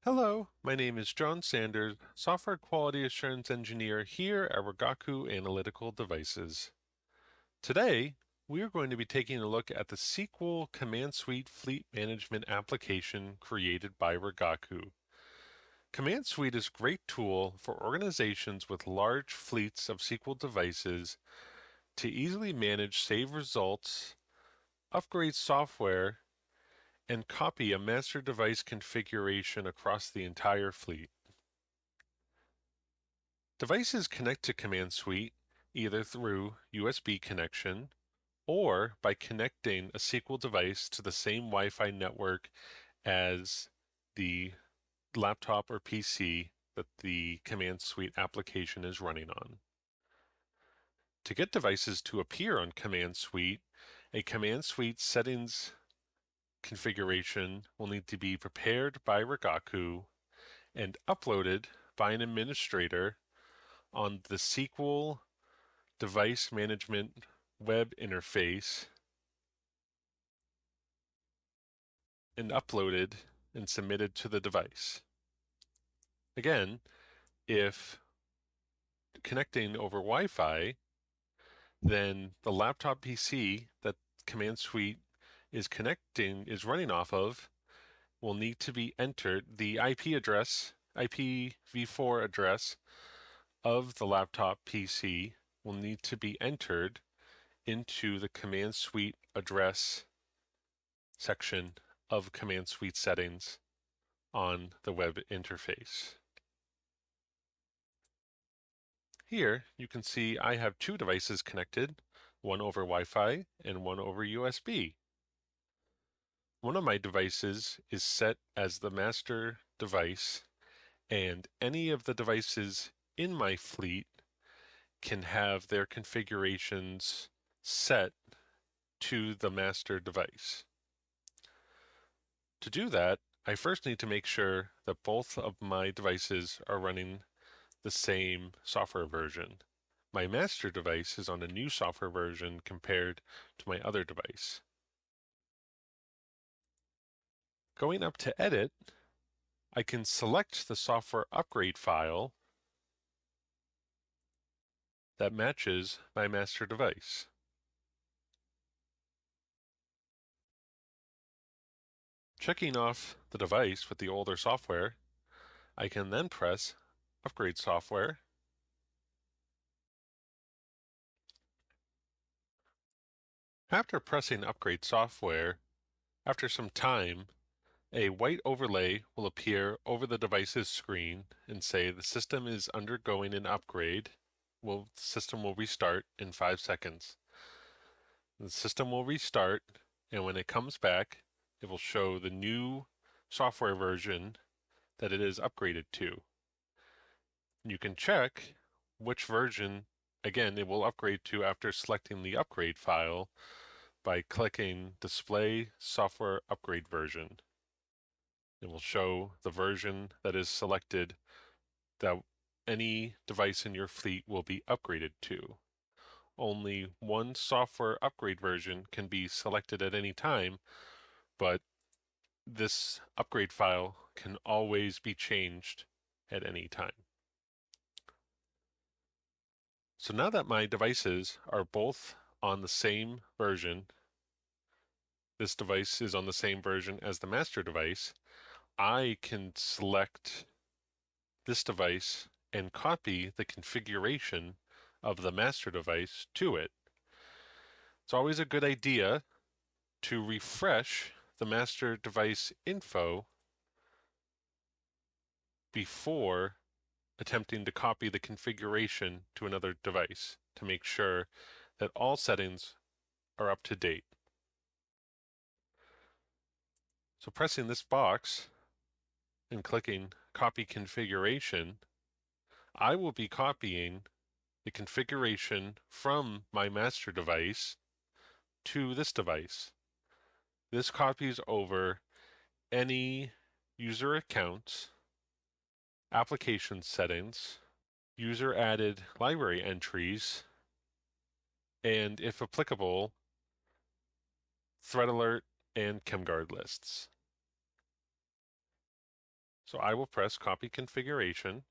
Hello, my name is John Sanders, Software Quality Assurance Engineer here at Rigaku Analytical Devices. Today, we are going to be taking a look at the SQL CommandSuite Fleet Management application created by Rigaku. CommandSuite is a great tool for organizations with large fleets of SQL devices to easily manage save results, upgrade software, and copy a master device configuration across the entire fleet. Devices connect to CommandSuite either through USB connection or by connecting a SQL device to the same Wi-Fi network as the laptop or PC that the CommandSuite application is running on. To get devices to appear on CommandSuite, a CommandSuite settings configuration will need to be prepared by Rigaku and uploaded by an administrator on the SQL Device Management web interface and uploaded and submitted to the device. Again, if connecting over Wi-Fi, then the laptop PC that CommandSuite is running off of will need to be entered. The IP address, IPv4 address of the laptop PC will need to be entered into the CommandSuite address section of CommandSuite settings on the web interface. Here you can see I have two devices connected, one over Wi-Fi and one over USB. One of my devices is set as the master device, and any of the devices in my fleet can have their configurations set to the master device. To do that, I first need to make sure that both of my devices are running the same software version. My master device is on a new software version compared to my other device. Going up to Edit, I can select the software upgrade file that matches my master device. Checking off the device with the older software, I can then press Upgrade Software. After pressing Upgrade Software, after some time, a white overlay will appear over the device's screen and say the system is undergoing an upgrade. The system will restart in 5 seconds. The system will restart, and when it comes back, it will show the new software version that it is upgraded to. You can check which version, again, it will upgrade to after selecting the upgrade file by clicking Display Software Upgrade Version. It will show the version that is selected that any device in your fleet will be upgraded to. Only one software upgrade version can be selected at any time, but this upgrade file can always be changed at any time. So now that my devices are both on the same version, this device is on the same version as the master device, I can select this device and copy the configuration of the master device to it. It's always a good idea to refresh the master device info before attempting to copy the configuration to another device to make sure that all settings are up to date. So pressing this box and clicking Copy Configuration, I will be copying the configuration from my master device to this device. This copies over any user accounts, application settings, user added library entries, and if applicable, threat alert and ChemGuard lists. So I will press Copy Configuration.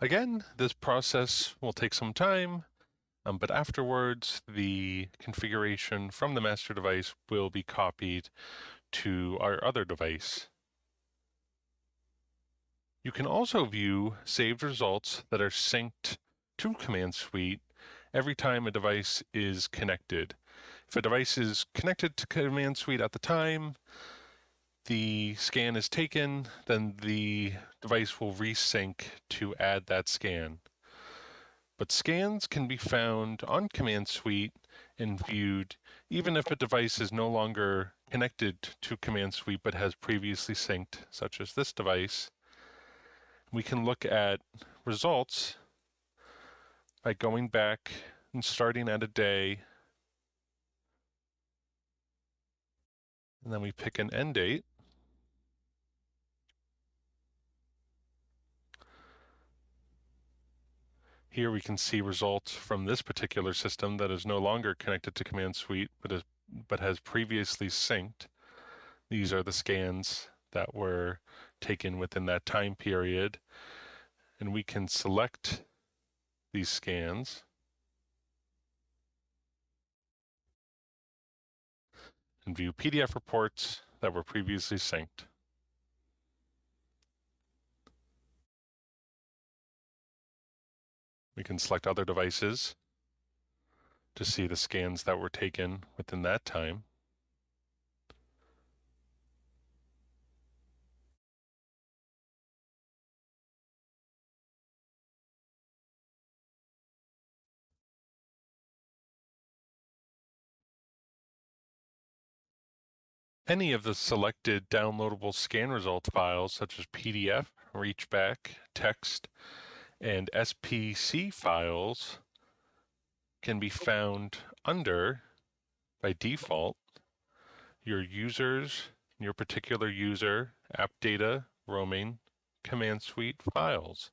Again, this process will take some time, but afterwards the configuration from the master device will be copied to our other device. You can also view saved results that are synced to CommandSuite every time a device is connected. If a device is connected to CommandSuite at the time the scan is taken, then the device will resync to add that scan. But scans can be found on CommandSuite and viewed even if a device is no longer connected to CommandSuite but has previously synced, such as this device. We can look at results by going back and starting at a day, and then we pick an end date. Here we can see results from this particular system that is no longer connected to CommandSuite but has previously synced. These are the scans that were taken within that time period, and we can select these scans and view PDF reports that were previously synced. We can select other devices to see the scans that were taken within that time. Any of the selected downloadable scan result files, such as PDF, reachback, text, and SPC files, can be found under, by default, your users, your particular user, app data, roaming, CommandSuite files.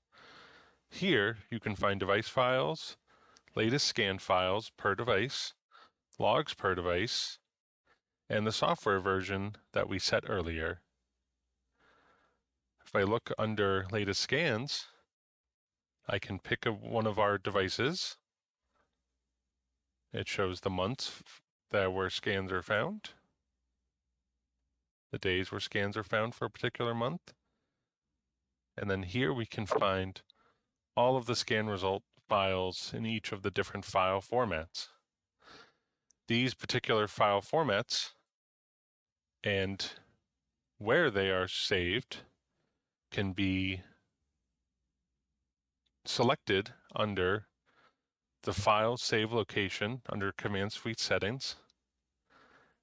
Here, you can find device files, latest scan files per device, logs per device, and the software version that we set earlier. If I look under latest scans, I can pick one of our devices. It shows the months where scans are found, the days where scans are found for a particular month. And then here we can find all of the scan result files in each of the different file formats. These particular file formats and where they are saved can be selected under the file save location under CommandSuite settings,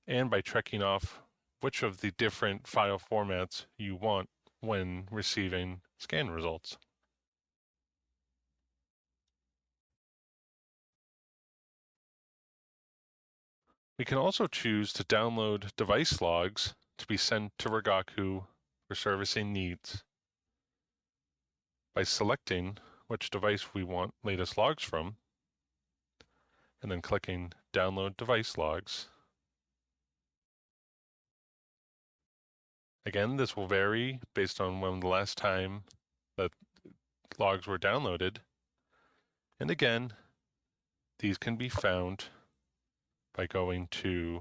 and by checking off which of the different file formats you want when receiving scan results. We can also choose to download device logs to be sent to Rigaku for servicing needs. By selecting which device we want latest logs from, and then clicking Download Device Logs. Again, this will vary based on when the last time that logs were downloaded. And again, these can be found by going to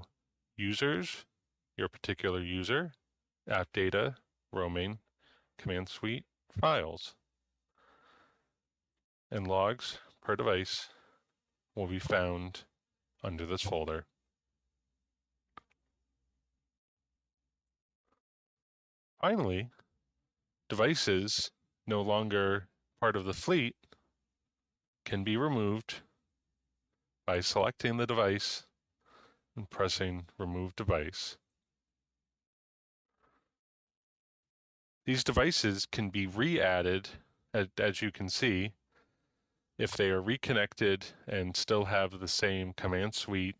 Users, your particular user, App Data, Roaming, CommandSuite, Files. And logs per device will be found under this folder. Finally, devices no longer part of the fleet can be removed by selecting the device and pressing Remove Device. These devices can be re-added, as you can see, if they are reconnected and still have the same CommandSuite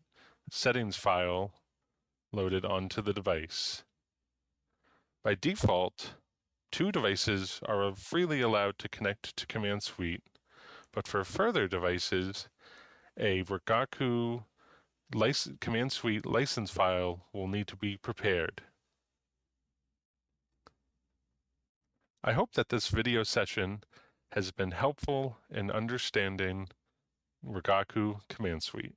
settings file loaded onto the device. By default, 2 devices are freely allowed to connect to CommandSuite, but for further devices, a Rigaku CommandSuite license file will need to be prepared. I hope that this video session has been helpful in understanding Rigaku CommandSuite.